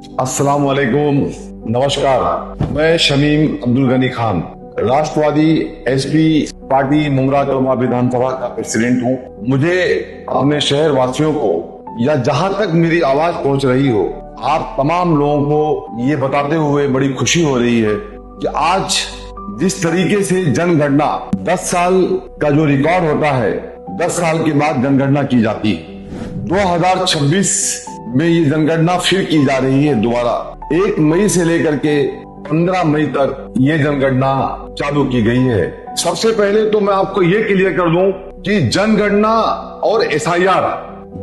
अस्सलाम वालेकुम, नमस्कार। मैं शमीम अब्दुल गनी खान, राष्ट्रवादी एसपी पार्टी मुंगरा कलमा विधानसभा का प्रेसिडेंट हूँ। मुझे अपने शहर वासियों को या जहाँ तक मेरी आवाज पहुँच रही हो, आप तमाम लोगों को ये बताते हुए बड़ी खुशी हो रही है कि आज जिस तरीके से जनगणना 10 साल का जो रिकॉर्ड होता है, 10 साल के बाद जनगणना की जाती है। 2026 में ये जनगणना फिर की जा रही है दोबारा। 1 मई से लेकर के 15 मई तक ये जनगणना चालू की गई है। सबसे पहले तो मैं आपको ये क्लियर कर दूं कि जनगणना और एसआईआर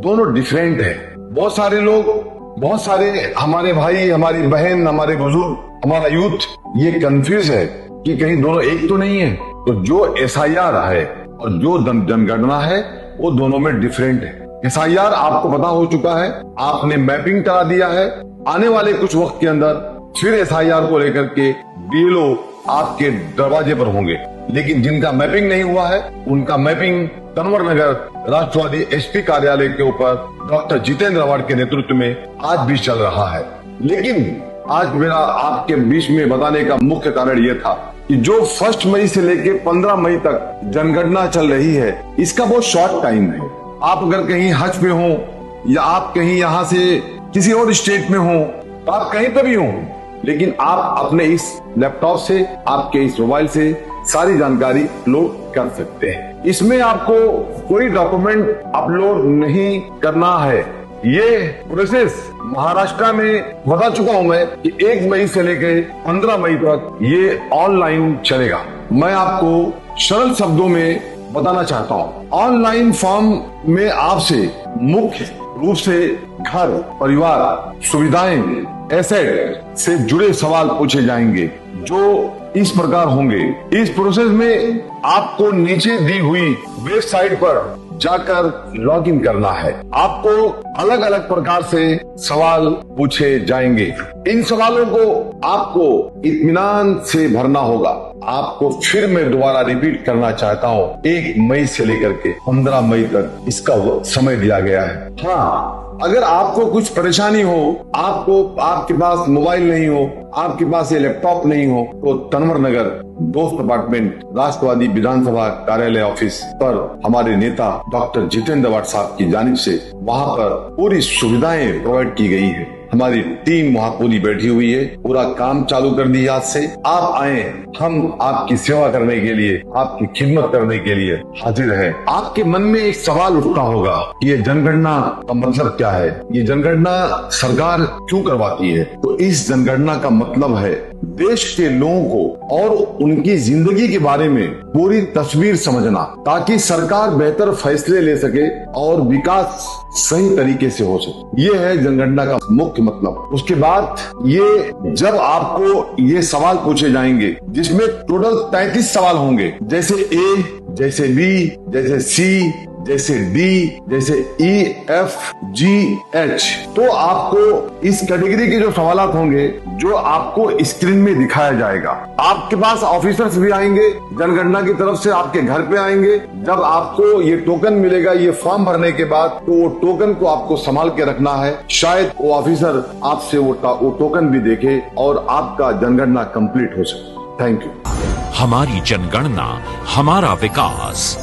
दोनों डिफरेंट है। बहुत सारे लोग, बहुत सारे हमारे भाई, हमारी बहन, हमारे बुजुर्ग, हमारा यूथ ये कंफ्यूज है कि कहीं दोनों एक तो नहीं है। तो जो एसआईआर है और जो जनगणना है वो दोनों में डिफरेंट है। एसआईआर आपको पता हो चुका है, आपने मैपिंग करा दिया है। आने वाले कुछ वक्त के अंदर फिर एसआईआर को लेकर के बीएलओ आपके दरवाजे पर होंगे, लेकिन जिनका मैपिंग नहीं हुआ है उनका मैपिंग तनवर नगर राष्ट्रवादी एसपी कार्यालय के ऊपर डॉक्टर जितेंद्र अवार्ड के नेतृत्व में आज भी चल रहा है। लेकिन आज मेरा आपके बीच में बताने का मुख्य कारण ये था कि जो 1 मई से लेके 15 मई तक जनगणना चल रही है, इसका बहुत शॉर्ट टाइम है। आप अगर कहीं हज पे हो या आप कहीं यहाँ से किसी और स्टेट में हो, तो आप कहीं पे भी हो, लेकिन आप अपने इस लैपटॉप से, आपके इस मोबाइल से सारी जानकारी अपलोड कर सकते हैं। इसमें आपको कोई डॉक्यूमेंट अपलोड नहीं करना है। ये प्रोसेस महाराष्ट्र में बता चुका हूं मैं कि 1 मई से लेके 15 मई तक ये ऑनलाइन चलेगा। मैं आपको सरल शब्दों में बताना चाहता हूँ। ऑनलाइन फॉर्म में आपसे मुख्य रूप से घर, परिवार, सुविधाएं, एसेट से जुड़े सवाल पूछे जाएंगे, जो इस प्रकार होंगे। इस प्रोसेस में आपको नीचे दी हुई वेबसाइट पर जाकर लॉगिन करना है। आपको अलग अलग प्रकार से सवाल पूछे जाएंगे। इन सवालों को आपको इत्मीनान से भरना होगा। आपको फिर मैं दोबारा रिपीट करना चाहता हूँ, 1 मई से लेकर के 15 मई तक इसका समय दिया गया है। हाँ, अगर आपको कुछ परेशानी हो, आपके पास मोबाइल नहीं हो, आपके पास ये लैपटॉप नहीं हो, तो तनवर नगर दोस्त अपार्टमेंट राष्ट्रवादी विधानसभा कार्यालय ऑफिस पर हमारे नेता डॉक्टर जितेंद्र अवार्ड साहब की जानिब से वहाँ पर पूरी सुविधाएं प्रोवाइड की गई है। हमारी टीम वहाँ पूरी बैठी हुई है, पूरा काम चालू कर दी आज से। आप आए, हम आपकी सेवा करने के लिए, आपकी खिदमत करने के लिए हाजिर है। आपके मन में एक सवाल उठता होगा कि ये जनगणना का मतलब क्या है, ये जनगणना सरकार क्यों करवाती है? तो इस जनगणना का मतलब है देश के लोगों को और उनकी जिंदगी के बारे में पूरी तस्वीर समझना, ताकि सरकार बेहतर फैसले ले सके और विकास सही तरीके से हो सके। ये है जनगणना का मुख्य मतलब। उसके बाद ये जब आपको ये सवाल पूछे जाएंगे, जिसमें टोटल 33 सवाल होंगे, जैसे ए, जैसे बी, जैसे सी, जैसे डी, जैसे ई, एफ, जी, एच। तो आपको इस कैटेगरी के जो सवालात होंगे, जो आपको स्क्रीन में दिखाया जाएगा। आपके पास ऑफिसर्स भी आएंगे जनगणना की तरफ से, आपके घर पे आएंगे। जब आपको ये टोकन मिलेगा ये फॉर्म भरने के बाद, तो वो टोकन को आपको संभाल के रखना है। शायद वो ऑफिसर आपसे वो टोकन भी देखे और आपका जनगणना कंप्लीट हो सके। Thank you. हमारी जनगणना, हमारा विकास।